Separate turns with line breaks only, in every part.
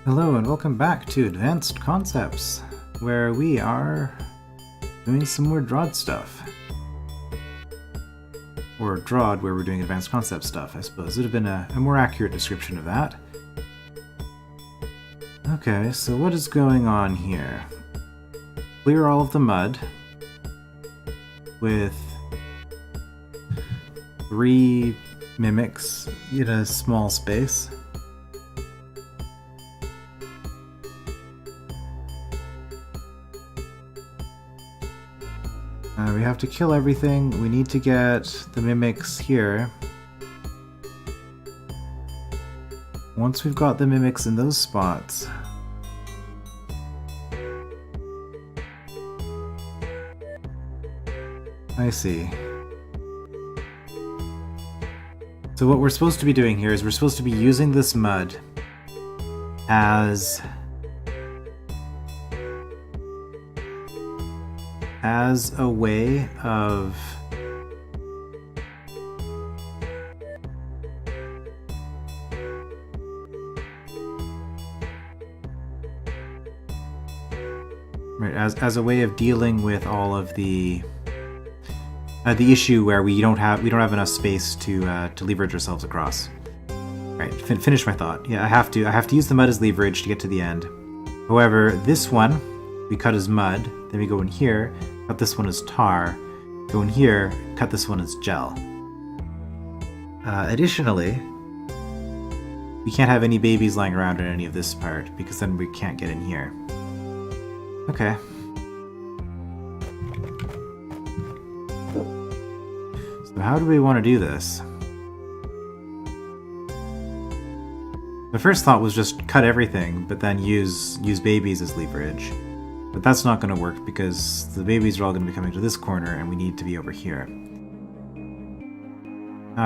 Hello and welcome back to Advanced Concepts, where we are doing some more DROD stuff. Or DROD, where we're doing Advanced Concept stuff, I suppose. It would have been a more accurate description of that. Okay, so what is going on here? Clear all of the mud with 3 mimics in a small space. We have to kill everything. We need to get the mimics here. Once we've got the mimics in those spots, I see. So what we're supposed to be doing here is we're supposed to be using this mud as a way of as a way of dealing with all of the issue where we don't have enough space to leverage ourselves across. Right, finish my thought. Yeah, I have to use the mud as leverage to get to the end. However, this one we cut as mud, then we go in here, cut this one as tar, go in here, cut this one as gel. Additionally, we can't have any babies lying around in any of this part, because then we can't get in here. Okay. So how do we want to do this? The first thought was just cut everything, but then use babies as leverage. But that's not going to work because the babies are all going to be coming to this corner and we need to be over here.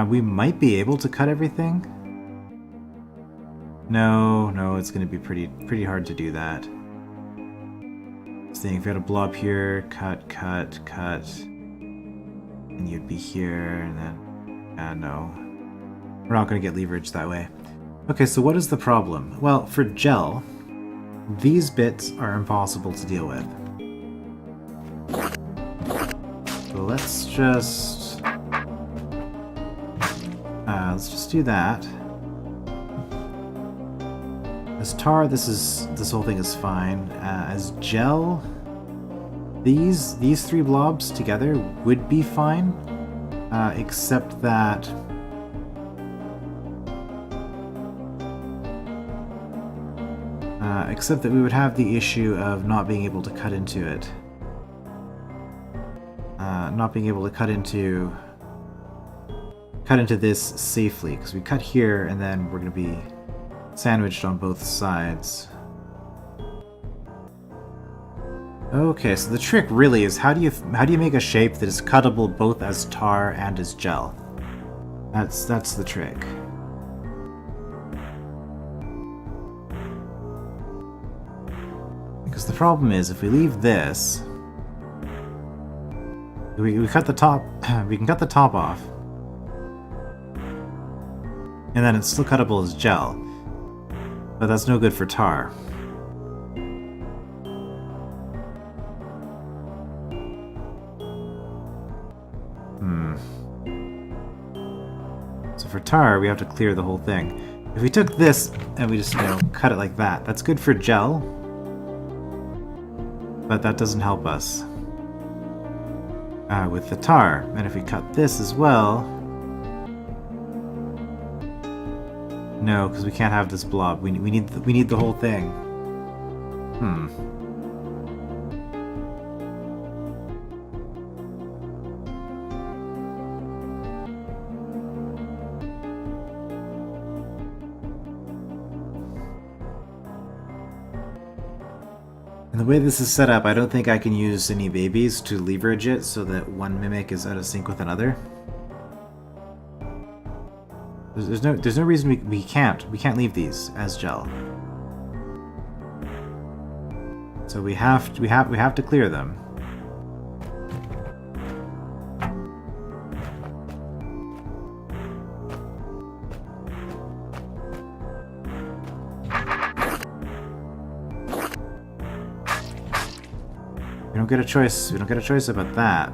We might be able to cut everything. No, it's going to be pretty hard to do that. Saying if you had a blob here, cut, and you'd be here, and then no, we're not going to get leverage that way. Okay, so what is the problem? Well, for gel, these bits are impossible to deal with. So let's just do that. As tar, this whole thing is fine. As gel, these 3 blobs together would be fine, except that we would have the issue of not being able to cut into it. Not being able to cut into this safely, because we cut here and then we're going to be sandwiched on both sides. Okay, so the trick really is how do you make a shape that is cuttable both as tar and as gel? That's the trick. Because the problem is, if we leave this, we cut the top, we can cut the top off, and then it's still cuttable as gel, but that's no good for tar. So for tar, we have to clear the whole thing. If we took this and we just, cut it like that, that's good for gel, but that doesn't help us with the tar. And if we cut this as well, no, because we can't have this blob. We need the whole thing. And the way this is set up, I don't think I can use any babies to leverage it so that one mimic is out of sync with another. There's no reason we can't leave these as gel. So we have to clear them. don't get a choice. We don't get a choice about that.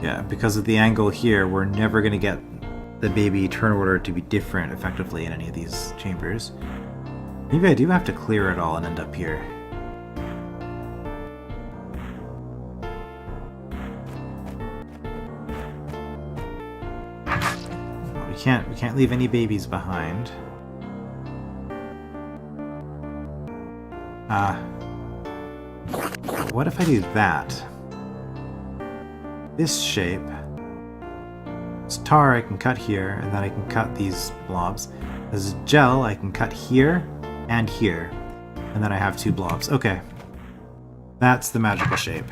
Yeah, because of the angle here, we're never going to get the baby turn order to be different effectively in any of these chambers. Maybe I do have to clear it all and end up here. Well, we can't leave any babies behind. What if I do that? This shape. This tar I can cut here, and then I can cut these blobs. This gel I can cut here and here. And then I have two blobs. Okay. That's the magical shape.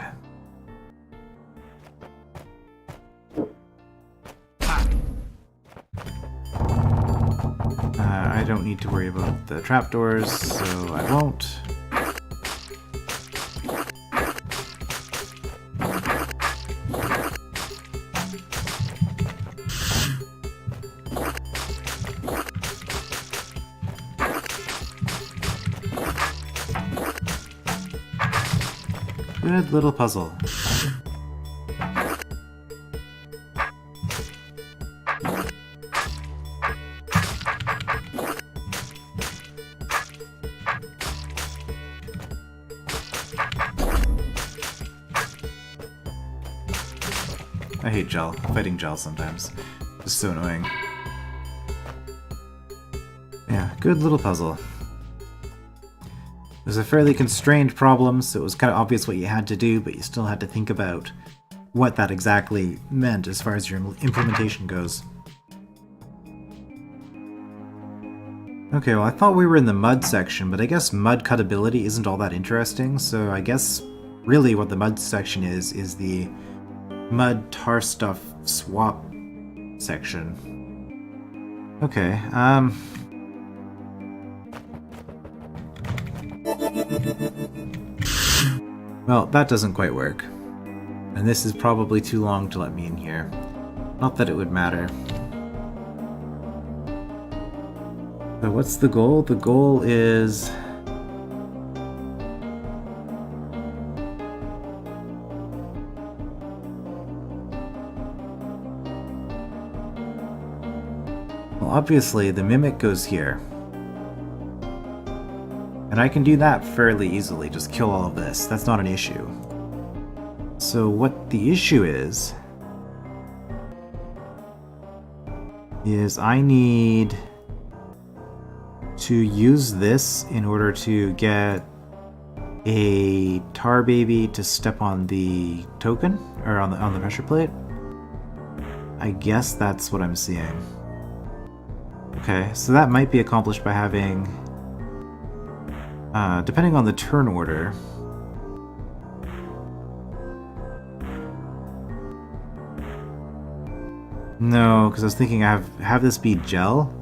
I don't need to worry about the trapdoors, so I won't. Good little puzzle. I hate gel. Fighting gel sometimes. It's so annoying. Yeah, good little puzzle. It was a fairly constrained problem, so it was kind of obvious what you had to do, but you still had to think about what that exactly meant as far as your implementation goes. Okay, well I thought we were in the mud section, but I guess mud cuttability isn't all that interesting, so I guess really what the mud section is the mud Tarstuff swap section. Okay, well, that doesn't quite work. And this is probably too long to let me in here. Not that it would matter. So what's the goal? The goal is... well, obviously the mimic goes here. And I can do that fairly easily, just kill all of this. That's not an issue. So what the issue is I need to use this in order to get a tar baby to step on the token, or on the pressure plate. I guess that's what I'm seeing. Okay, so that might be accomplished by having... depending on the turn order. No, because I was thinking I have this be gel,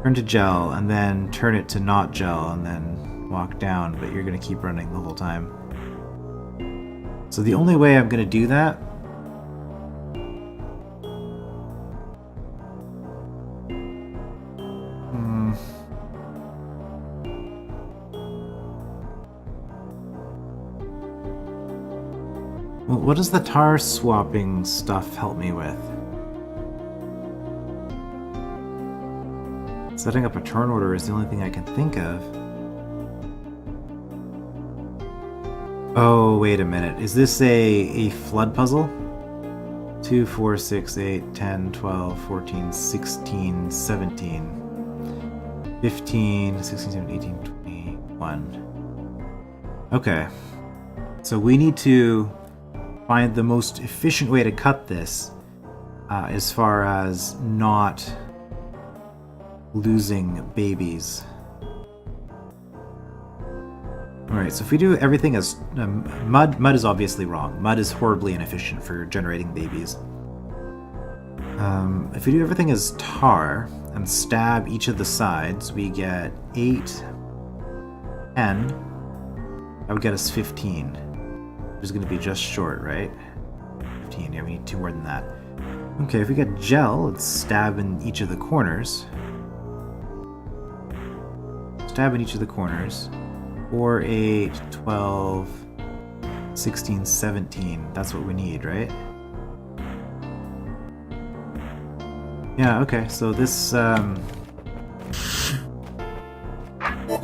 turn to gel, and then turn it to not gel, and then walk down, but you're going to keep running the whole time. So the only way I'm going to do that well, what does the tar swapping stuff help me with? Setting up a turn order is the only thing I can think of. Oh, wait a minute. Is this a flood puzzle? 2, 4, 6, 8, 10, 12, 14, 16, 17, 15, 16, 17, 18, 21. Okay. So we need to find the most efficient way to cut this as far as not losing babies. Alright, so if we do everything as... mud is obviously wrong. Mud is horribly inefficient for generating babies. If we do everything as tar and stab each of the sides, we get 8, 10. That would get us 15. Which is going to be just short, right? 15. Yeah, we need 2 more than that. Okay, if we get gel, let's stab in each of the corners. Stab in each of the corners. 4, 8, 12, 16, 17. That's what we need, right? Yeah, okay, so this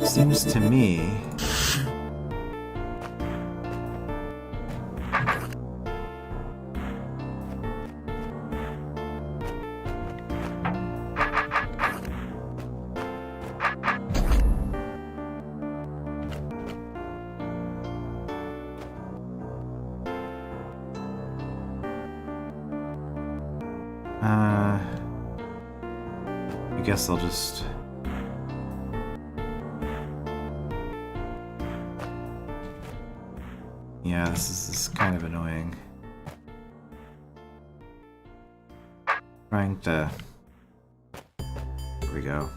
seems to me I guess I'll just... Yeah, this is kind of annoying. Trying to... There we go.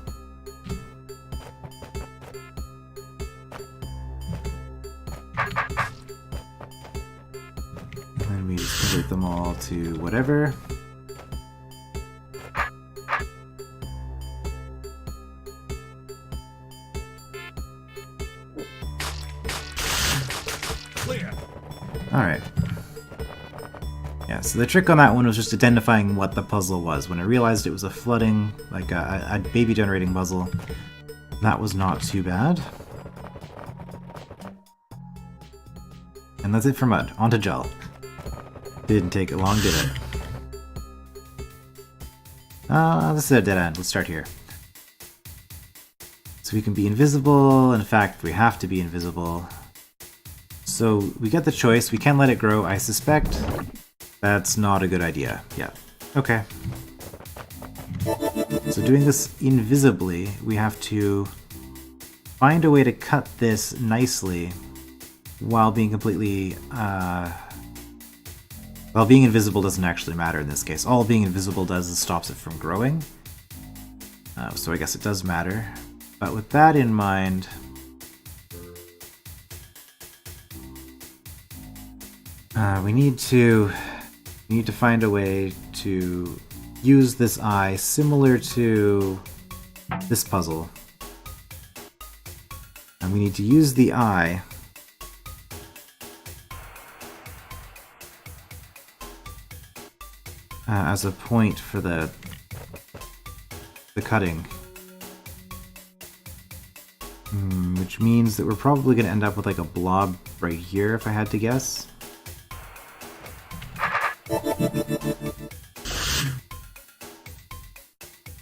And then we just convert them all to whatever. Alright. Yeah, so the trick on that one was just identifying what the puzzle was. When I realized it was a flooding, like a baby generating puzzle, that was not too bad. And that's it for mud. On to gel. Didn't take it long, did it? This is a dead end. Let's start here. So we can be invisible. In fact, we have to be invisible. So we get the choice. We can let it grow. I suspect that's not a good idea. Yeah. Okay. So doing this invisibly, we have to find a way to cut this nicely while being completely... Well, being invisible doesn't actually matter in this case. All being invisible does is stops it from growing. So I guess it does matter. But with that in mind... we need to find a way to use this eye similar to this puzzle. And we need to use the eye as a point for the cutting. Which means that we're probably going to end up with like a blob right here if I had to guess.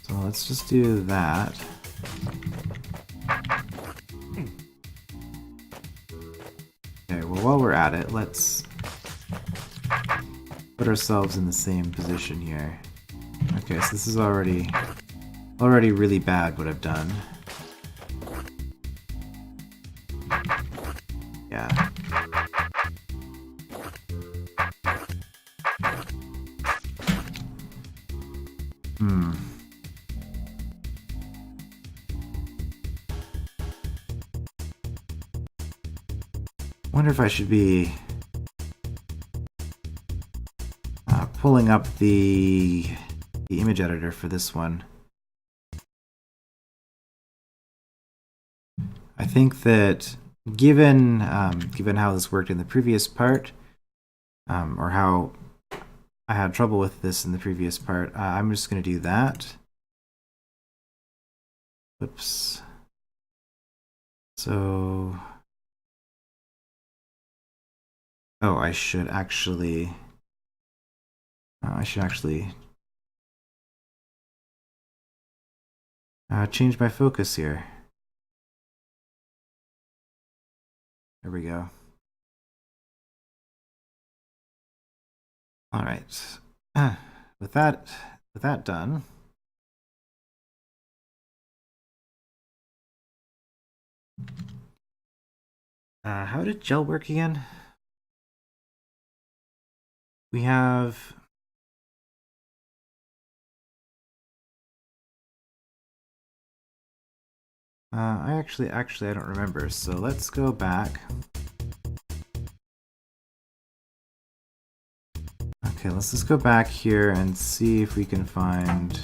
So let's just do that. Okay, well while we're at it, let's put ourselves in the same position here. Okay, so this is already really bad what I've done. Yeah. Wonder if I should be pulling up the image editor for this one. I think that given how this worked in the previous part, or how I had trouble with this in the previous part, I'm just going to do that. Whoops. So... Oh, I should actually change my focus here. There we go. All right. With that done, how did gel work again? We have I actually I don't remember. So let's go back. Okay, let's just go back here and see if we can find...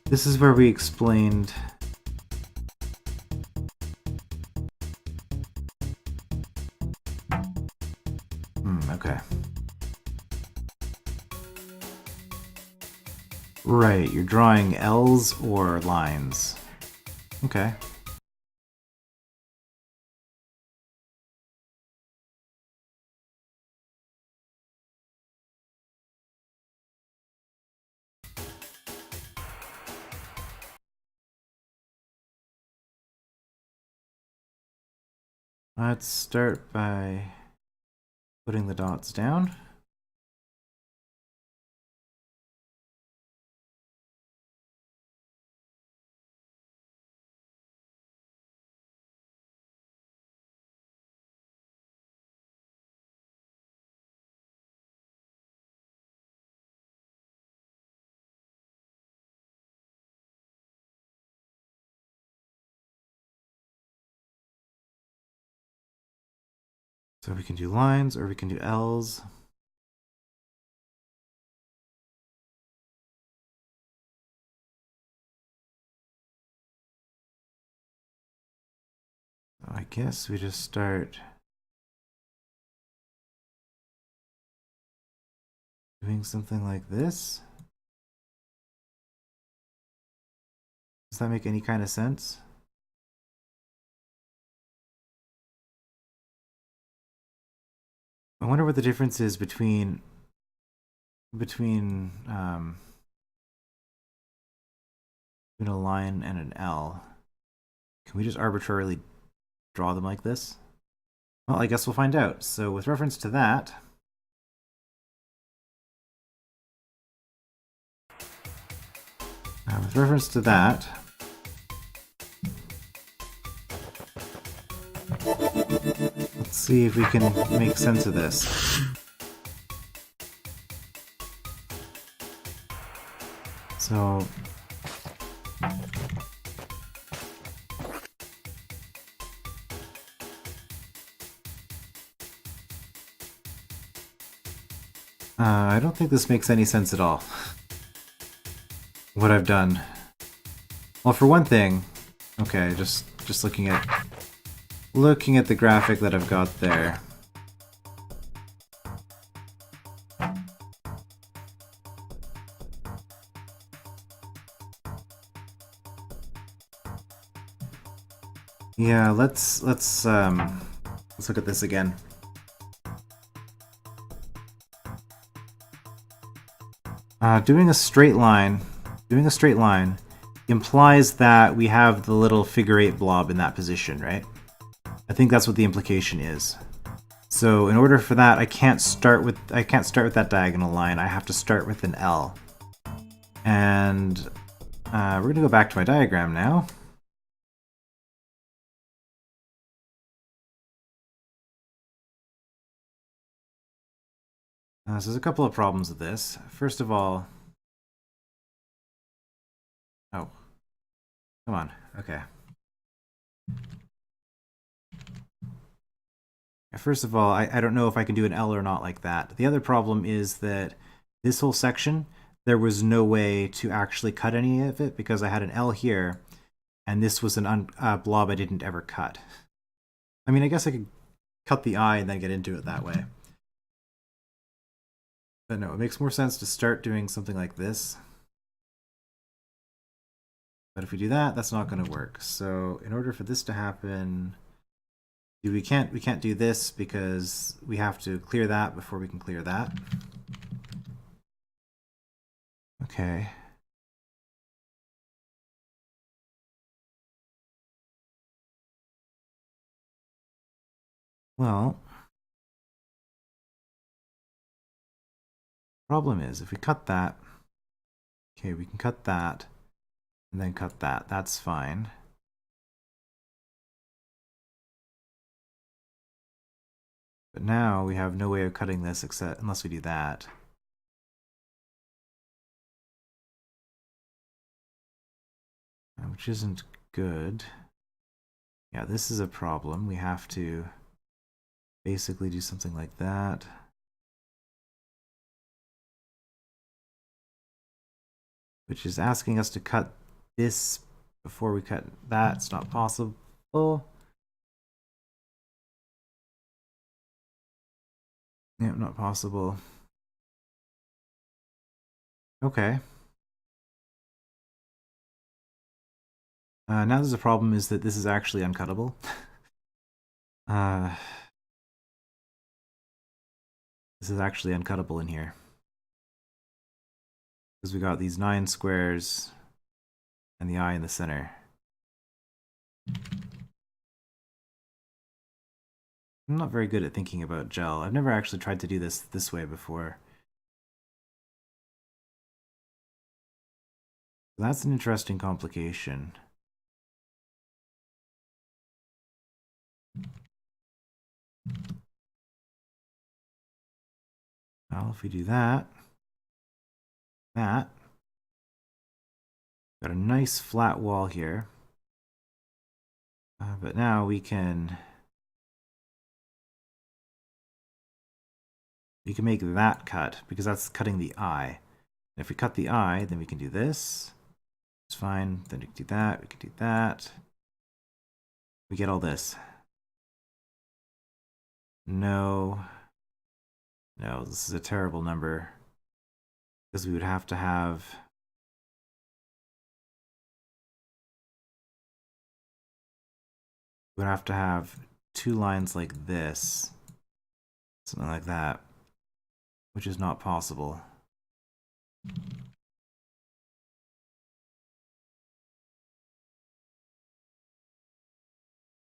This is where we explained... okay. Right, you're drawing L's or lines. Okay. Let's start by putting the dots down. So we can do lines or we can do L's. So I guess we just start doing something like this. Does that make any kind of sense? I wonder what the difference is between a line and an L. Can we just arbitrarily draw them like this? Well, I guess we'll find out. So with reference to that, let's see if we can make sense of this. So I don't think this makes any sense at all. What I've done. Well, for one thing, okay, just looking at the graphic that I've got there. Yeah, let's look at this again. Doing a straight line implies that we have the little figure 8 blob in that position, right? I think that's what the implication is. So in order for that, I can't start with that diagonal line. I have to start with an L. And we're going to go back to my diagram now. So there's a couple of problems with this. First of all... Oh. Come on. Okay. First of all, I don't know if I can do an L or not like that. The other problem is that this whole section, there was no way to actually cut any of it because I had an L here, and this was a blob I didn't ever cut. I mean, I guess I could cut the eye and then get into it that way. But no, it makes more sense to start doing something like this. But if we do that, that's not going to work. So in order for this to happen, we can't do this because we have to clear that before we can clear that. Okay. Well, problem is if we cut that, okay, we can cut that and then cut that. That's fine. But now we have no way of cutting this except unless we do that. Which isn't good. Yeah, this is a problem. We have to basically do something like that. Which is asking us to cut this before we cut that. It's not possible. Yeah, not possible. Okay. Now there's a problem is that this is actually uncuttable. This is actually uncuttable in here. Because we got these 9 squares and the eye in the center. I'm not very good at thinking about gel. I've never actually tried to do this way before. That's an interesting complication. Well, if we do that, got a nice flat wall here. But now we can make that cut because that's cutting the eye. And if we cut the eye, then we can do this. It's fine. Then we can do that. We can do that. We get all this. No. No, this is a terrible number. Because we would have to have... we would have to have 2 lines like this. Something like that. Which is not possible.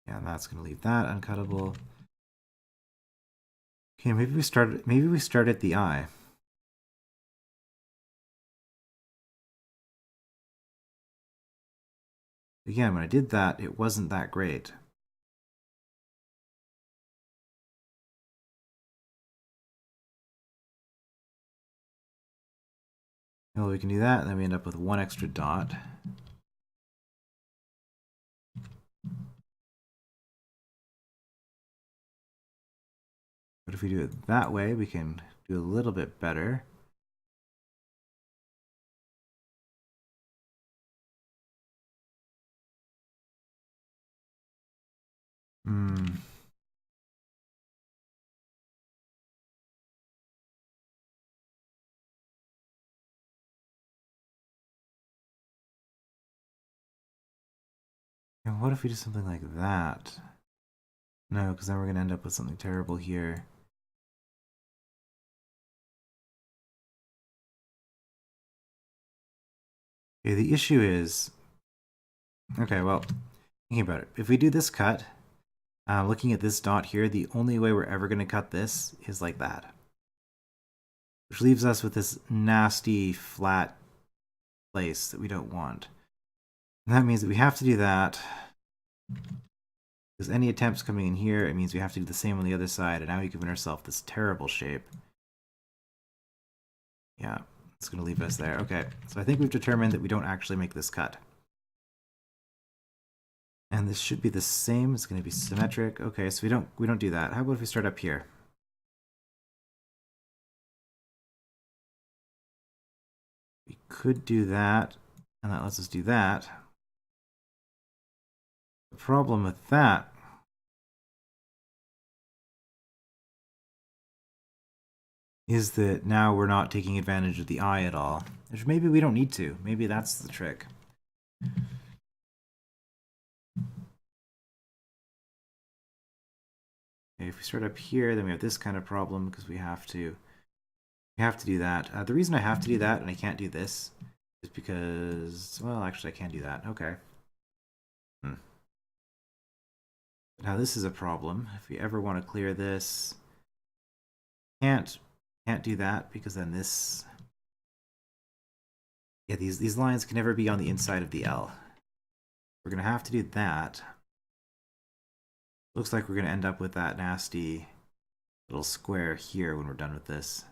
Yeah, and that's going to leave that uncuttable. Okay, maybe we start at the eye. Again, when I did that, it wasn't that great. Well, we can do that, and then we end up with 1 extra dot. But if we do it that way, we can do a little bit better. And what if we do something like that? No, because then we're going to end up with something terrible here. Okay, the issue is... okay, well, thinking about it. If we do this cut, looking at this dot here, the only way we're ever going to cut this is like that. Which leaves us with this nasty, flat place that we don't want. And that means that we have to do that. Because any attempts coming in here, it means we have to do the same on the other side, and now we've given ourselves this terrible shape. Yeah, it's going to leave us there. Okay, so I think we've determined that we don't actually make this cut. And this should be the same. It's going to be symmetric. Okay, so we don't do that. How about if we start up here? We could do that, and that lets us do that. The problem with that is that now we're not taking advantage of the eye at all. Which maybe we don't need to. Maybe that's the trick. Okay, if we start up here, then we have this kind of problem because we have to do that. The reason I have to do that and I can't do this is because, well, actually I can do that. Okay. Now this is a problem. If we ever want to clear this, can't do that because then this, yeah, these lines can never be on the inside of the L. We're gonna have to do that. Looks like we're gonna end up with that nasty little square here when we're done with this.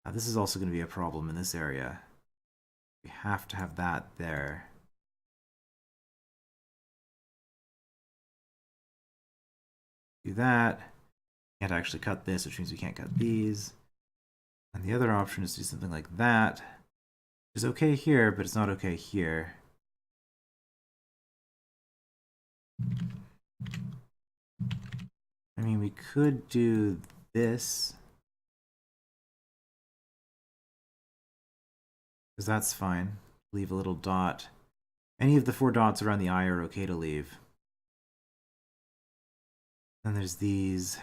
Now this is also gonna be a problem in this area. We have to have that there. do that. Can't actually cut this, which means we can't cut these. And the other option is to do something like that, which is okay here, but it's not okay here. I mean, we could do this, because that's fine. Leave a little dot. Any of the 4 dots around the eye are okay to leave. Then there's these.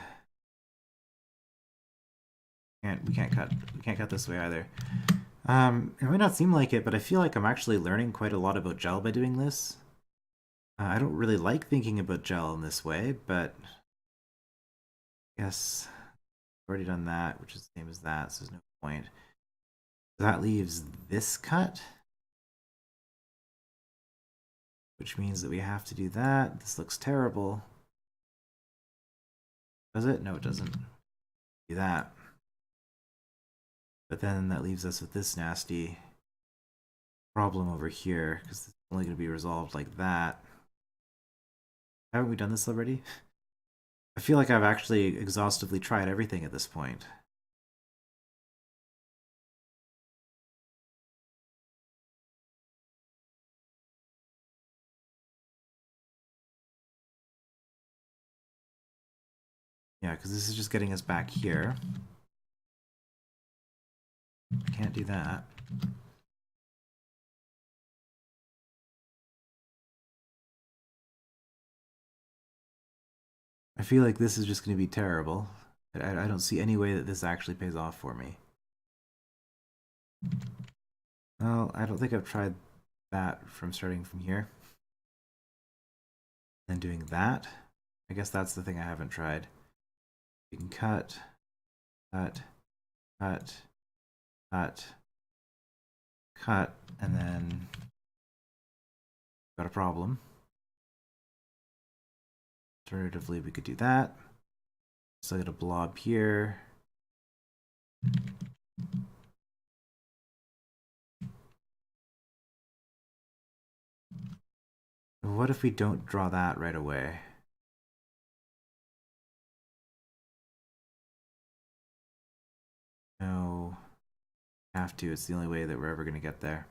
We can't cut this way either. It might not seem like it, but I feel like I'm actually learning quite a lot about gel by doing this. I don't really like thinking about gel in this way, but I guess I've already done that, which is the same as that, so there's no point. That leaves this cut, which means that we have to do that. This looks terrible. Does it? No, it doesn't. Do that. But then that leaves us with this nasty problem over here, because it's only going to be resolved like that. Haven't we done this already? I feel like I've actually exhaustively tried everything at this point. Yeah, because this is just getting us back here. Can't do that. I feel like this is just going to be terrible. I don't see any way that this actually pays off for me. Well, I don't think I've tried that from starting from here. Then doing that. I guess that's the thing I haven't tried. We can cut, cut, cut, cut, cut, and then got a problem. Alternatively, we could do that. So I got a blob here. What if we don't draw that right away? No, have to. It's the only way that we're ever going to get there.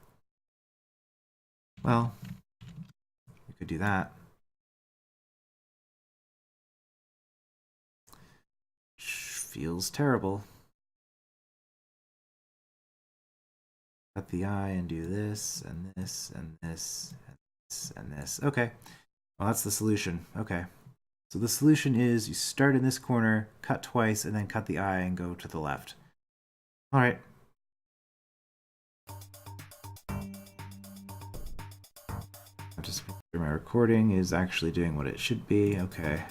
Well, we could do that. Feels terrible. Cut the eye and do this and this and this and this and this. Okay, well that's the solution. Okay, so the solution is you start in this corner, cut twice, and then cut the eye and go to the left. All right. Just make sure my recording is actually doing what it should be. Okay.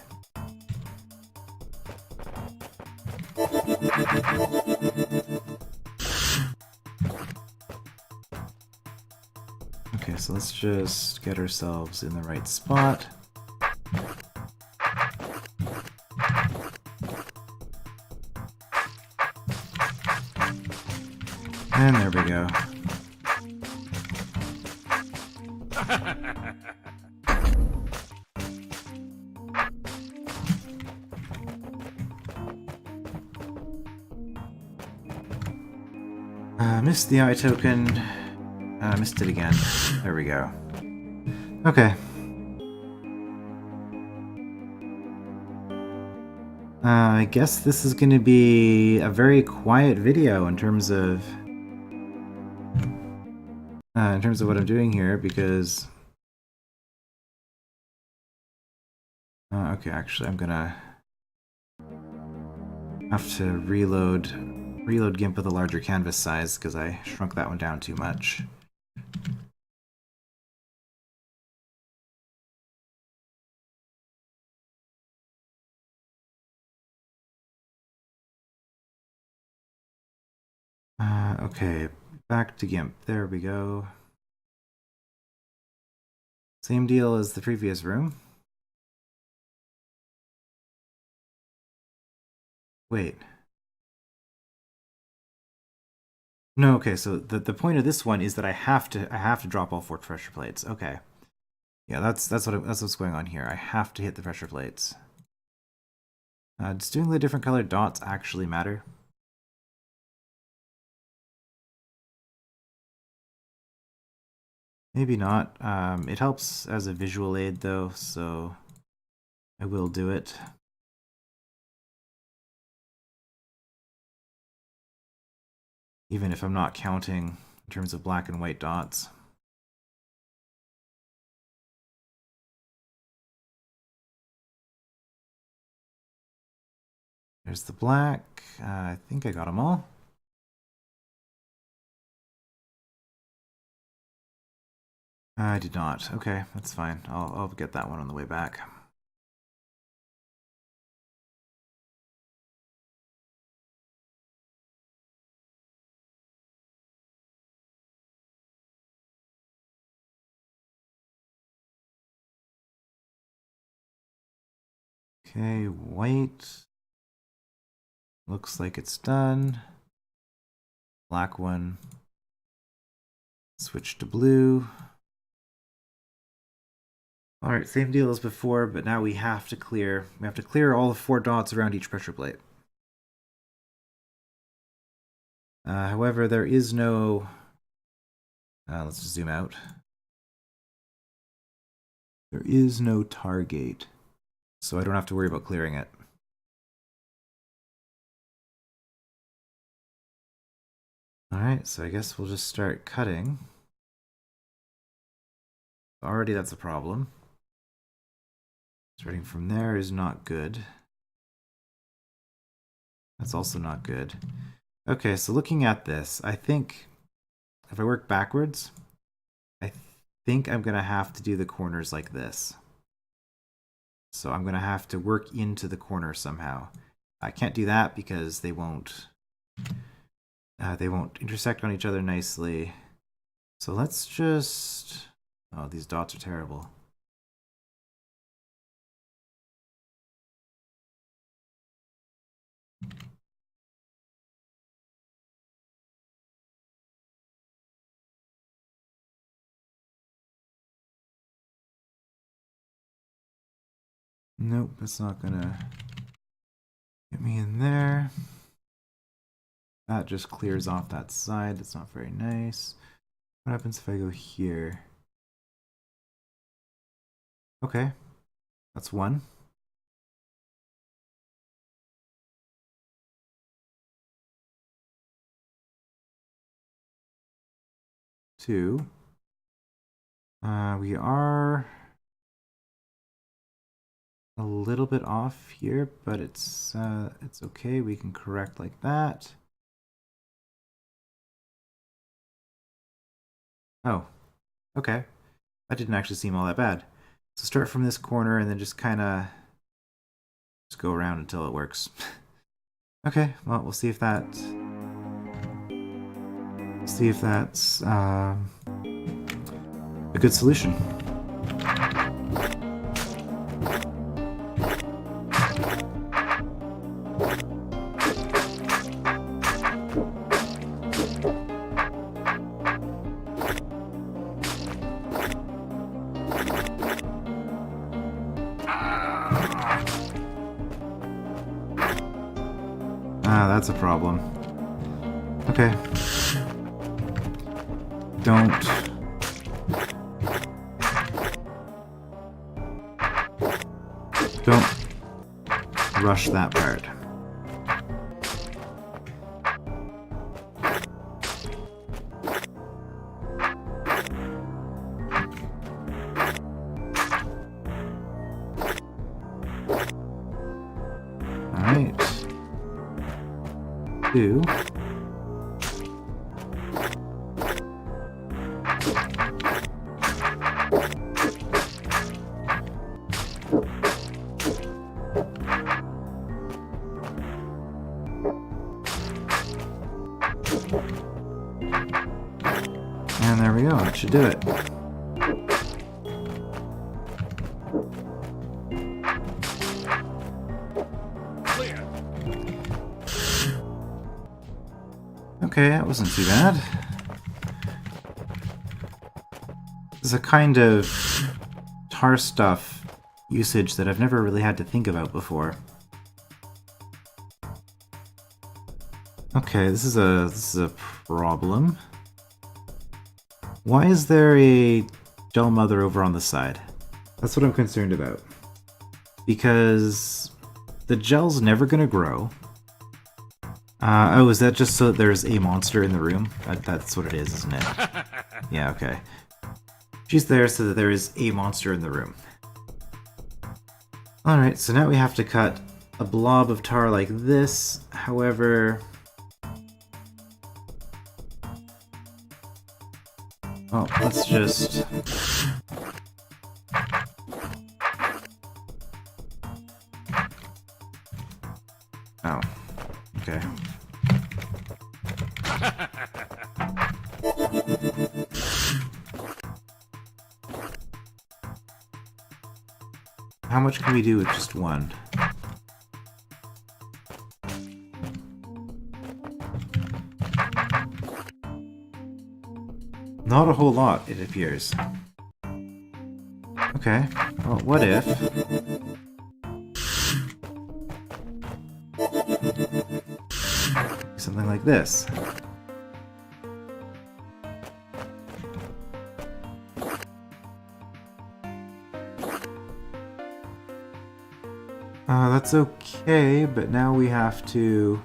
Okay, so let's just get ourselves in the right spot. And there we go. Missed the eye token. Missed it again. There we go. Okay. I guess this is going to be a very quiet video in terms of what I'm doing here, because okay, actually I'm gonna have to reload GIMP with a larger canvas size because I shrunk that one down too much. Okay, back to GIMP. There we go. Same deal as the previous room. Wait. No, okay, so the point of this one is that I have to drop all 4 pressure plates. Okay. Yeah, that's what's going on here. I have to hit the pressure plates. Does doing the different colored dots actually matter? Maybe not. It helps as a visual aid though, so I will do it. Even if I'm not counting in terms of black and white dots. There's the black. I think I got them all. I did not. Okay, that's fine. I'll get that one on the way back. Okay, white. Looks like it's done. Black one. Switch to blue. Alright, same deal as before, but now we have to clear all the 4 dots around each pressure plate. However, there is no... let's just zoom out. There is no tar gate, so I don't have to worry about clearing it. Alright, so I guess we'll just start cutting. Already that's a problem. Starting from there is not good. That's also not good. Okay, so looking at this, I think if I work backwards, I think I'm going to have to do the corners like this. So I'm going to have to work into the corner somehow. I can't do that because they won't intersect on each other nicely. So let's just... Oh, these dots are terrible. Nope, that's not gonna get me in there. That just clears off that side. That's not very nice. What happens if I go here? Okay, that's one. Two. We are a little bit off here, but it's okay. We can correct like that. Oh, okay. That didn't actually seem all that bad. So start from this corner and then just kind of just go around until it works. Okay, well, we'll see if that's a good solution. That's a problem. Okay. Don't rush that part. All right. 2. And there we go, that should do it. Okay, that wasn't too bad. This is a kind of Tarstuff usage that I've never really had to think about before. Okay, this is a problem. Why is there a gel mother over on the side? That's what I'm concerned about. Because the gel's never gonna grow. Oh, is that just so that there's a monster in the room? That's what it is, isn't it? Yeah, okay. She's there so that there is a monster in the room. Alright, so now we have to cut a blob of tar like this. However... well, let's just... oh, okay. How much can we do with just one? Not a whole lot, it appears. Okay, well, what if... something like this? That's okay, but now we have to...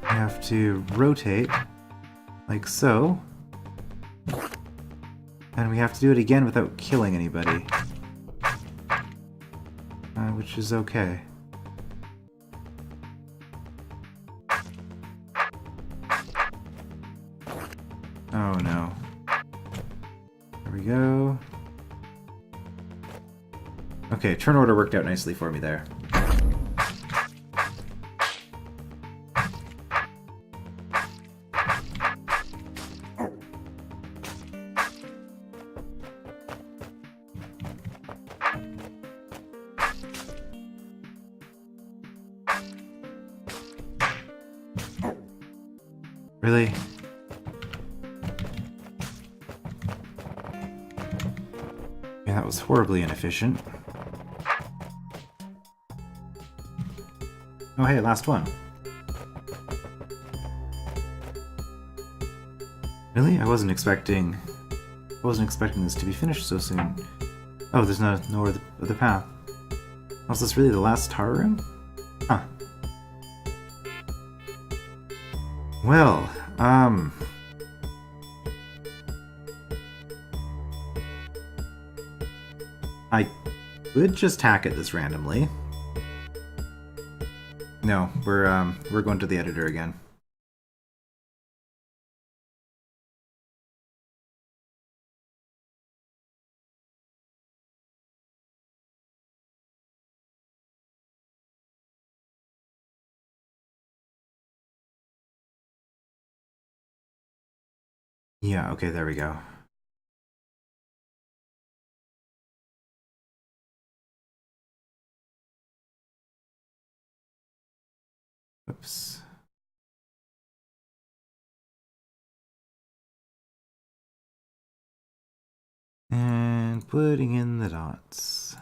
we have to rotate, like so. And we have to do it again without killing anybody. Which is okay. Oh no. There we go. Okay, turn order worked out nicely for me there. Really? Yeah, that was horribly inefficient. Oh hey, last one. Really? I wasn't expecting this to be finished so soon. Oh, there's no other path. Was this really the last tar room? Huh. Well, I could just hack at this randomly. No, we're going to the editor again. Yeah, okay, there we go. Oops. And putting in the dots.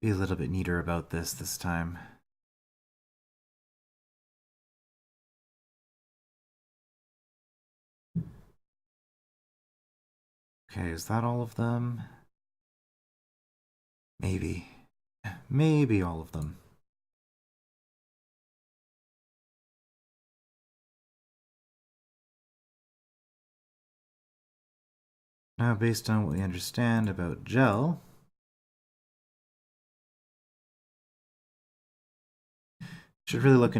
Be a little bit neater about this time. Okay, is that all of them? Maybe. Maybe all of them. Now, based on what we understand about gel, should really look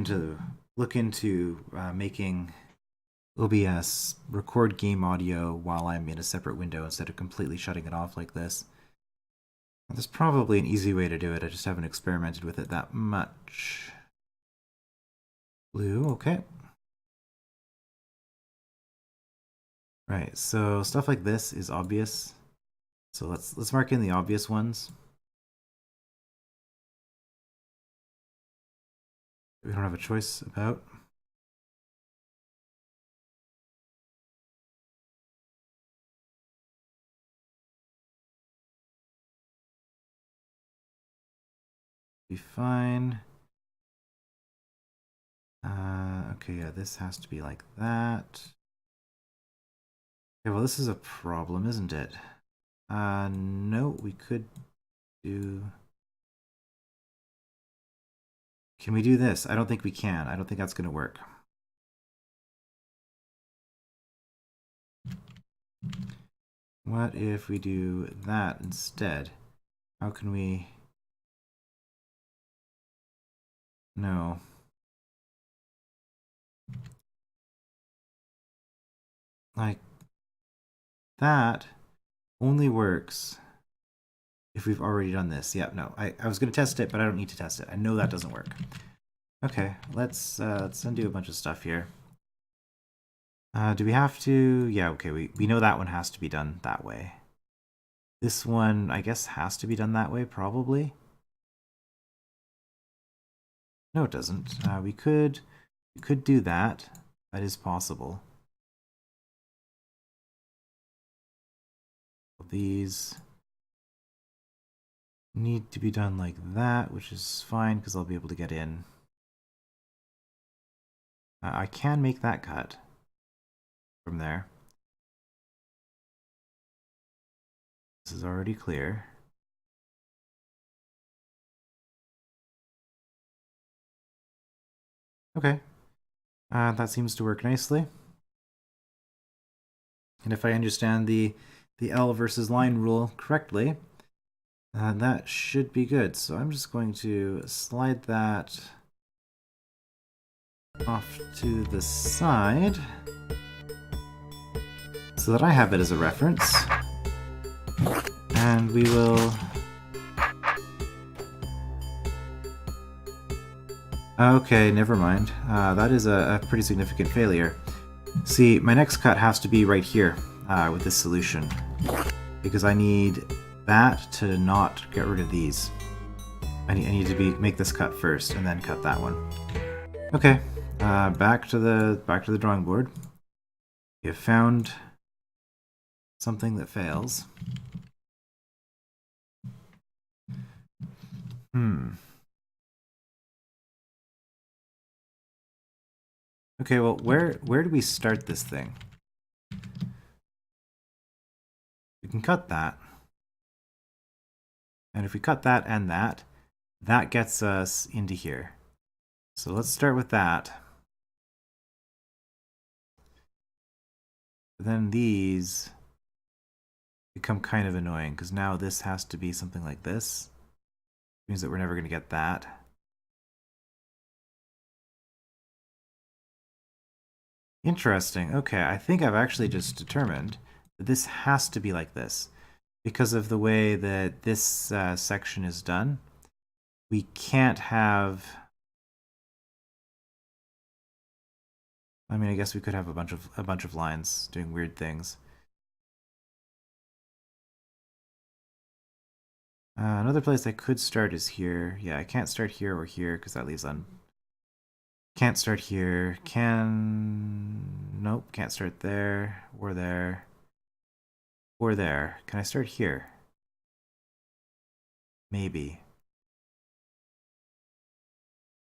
into making OBS record game audio while I'm in a separate window instead of completely shutting it off like this. There's probably an easy way to do it, I just haven't experimented with it that much. Blue, okay. Right, so stuff like this is obvious. So let's mark in the obvious ones. We don't have a choice about. Be fine. Okay, yeah, this has to be like that. Okay, well, this is a problem, isn't it? No, we could do... Can we do this? I don't think we can. I don't think that's going to work. What if we do that instead? How can we... No. Like, that only works if we've already done this. Yeah, no. I was going to test it, but I don't need to test it. I know that doesn't work. Okay, let's undo a bunch of stuff here. Do we have to? Yeah, okay, we know that one has to be done that way. This one, I guess, has to be done that way, probably. No, it doesn't. We could do that. That is possible. These need to be done like that, which is fine because I'll be able to get in. I can make that cut from there. This is already clear. Okay. That seems to work nicely. And if I understand the L versus line rule correctly, that should be good. So I'm just going to slide that off to the side so that I have it as a reference. And we will... Okay, never mind. That is a pretty significant failure. See, my next cut has to be right here with this solution, because I need that to not get rid of these. I need to make this cut first and then cut that one. Okay, back to the drawing board. We have found something that fails. Okay, well, where do we start this thing? We can cut that. And if we cut that and that gets us into here. So let's start with that. But then these become kind of annoying because now this has to be something like this. It means that we're never going to get that. Interesting. Okay, I think I've actually just determined that this has to be like this. Because of the way that this section is done, we can't have... I mean, I guess we could have a bunch of lines doing weird things. Another place I could start is here. Yeah, I can't start here or here because that leaves on... Can't start here. Nope, can't start there or there or there. Can I start here? Maybe.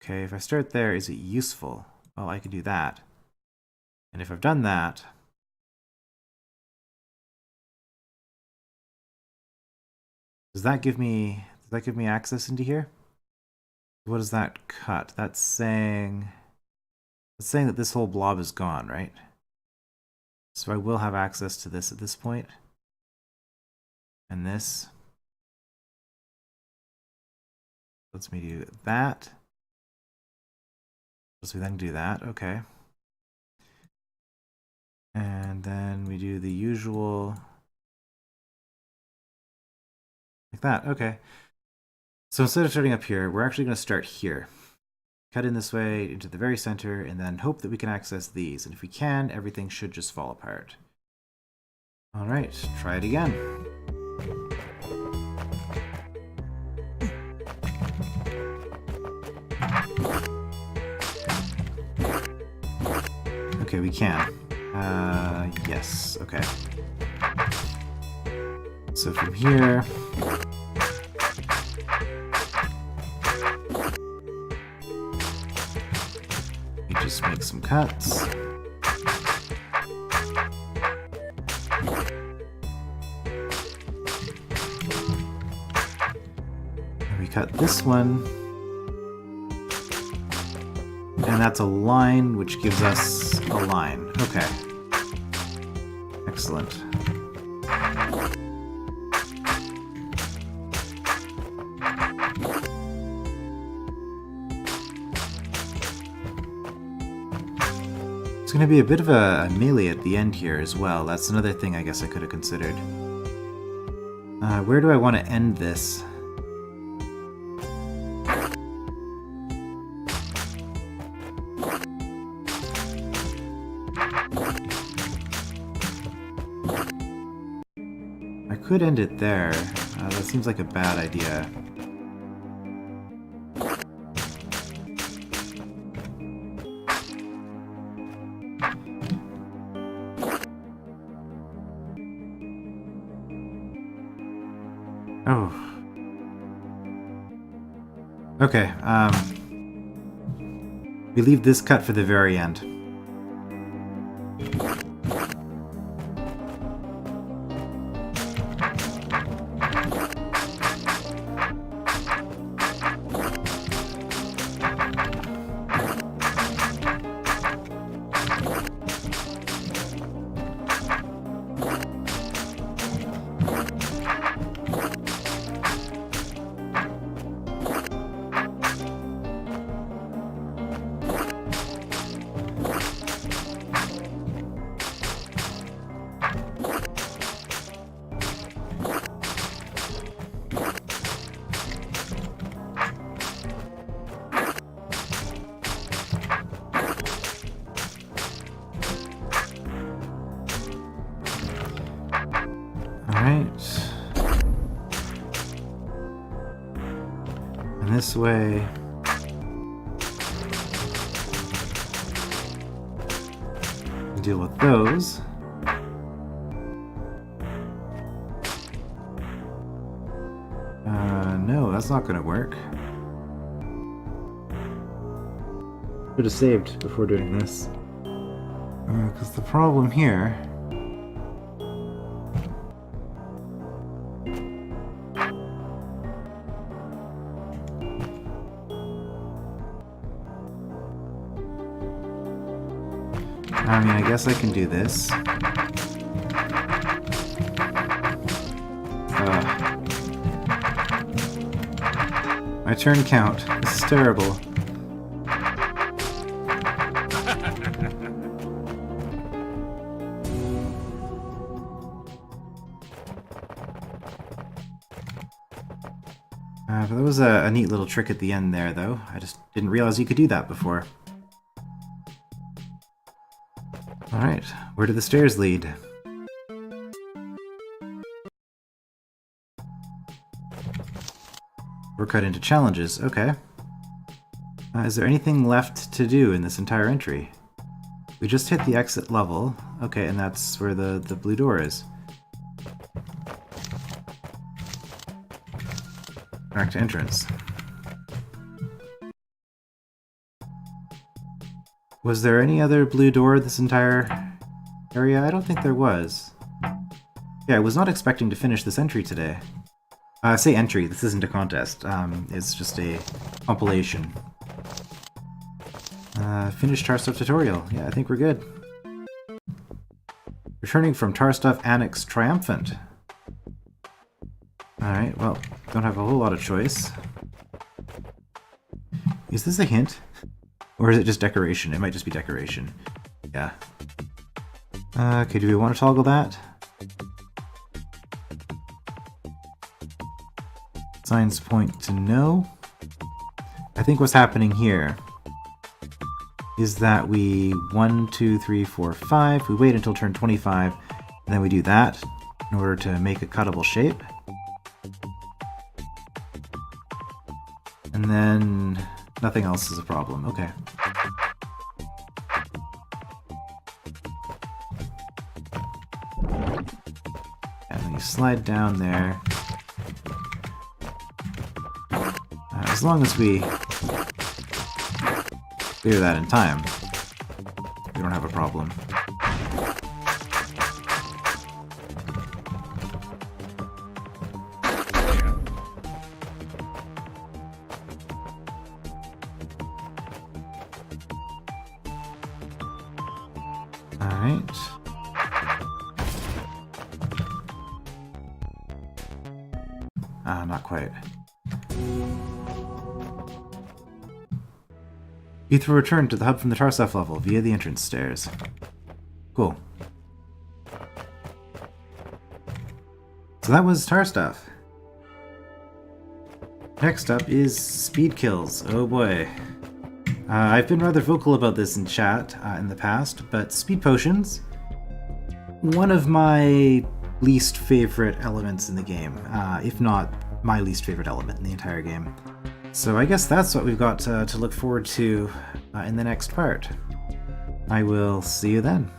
Okay, if I start there, is it useful? Well, I could do that. And if I've done that, does that give me access into here? What does that cut? That's saying that this whole blob is gone, right? So I will have access to this at this point. And this lets me do that. So we then do that, okay. And then we do the usual like that, okay. So instead of starting up here, we're actually going to start here. Cut in this way into the very center and then hope that we can access these. And if we can, everything should just fall apart. Alright, try it again. Okay, we can. Yes, okay. So from here... we just make some cuts. And we cut this one. And that's a line, which gives us a line. Okay. Excellent. It's going to be a bit of a melee at the end here as well. That's another thing I guess I could have considered. Where do I want to end this? I could end it there. That seems like a bad idea. Oh. Okay, we leave this cut for the very end. Alright. And this way... deal with those. No, that's not gonna work. Should have saved before doing this. Because the problem here... I mean, I guess I can do this. My turn count. This is terrible. But that was a neat little trick at the end there, though. I just didn't realize you could do that before. Alright, where do the stairs lead? We're cut into challenges, okay. Is there anything left to do in this entire entry? We just hit the exit level. Okay, and that's where the blue door is. Back to entrance. Was there any other blue door this entire area? I don't think there was. Yeah, I was not expecting to finish this entry today. I say entry, this isn't a contest. It's just a compilation. Finish Tarstuff tutorial. Yeah, I think we're good. Returning from Tarstuff Annex triumphant. Alright, well, don't have a whole lot of choice. Is this a hint? Or is it just decoration? It might just be decoration. Yeah. Okay, do we want to toggle that? Signs point to no. I think what's happening here is that we 1, 2, 3, 4, 5. We wait until turn 25, And then we do that in order to make a cuttable shape. And then nothing else is a problem. Okay. And then you slide down there. As long as we clear that in time, we don't have a problem. Alright. Not quite. Ether will return to the hub from the Tarstuff level via the entrance stairs. Cool. So that was Tarstuff. Next up is speed kills. Oh boy. I've been rather vocal about this in chat in the past, but speed potions, one of my least favorite elements in the game, if not my least favorite element in the entire game. So I guess that's what we've got to look forward to in the next part. I will see you then.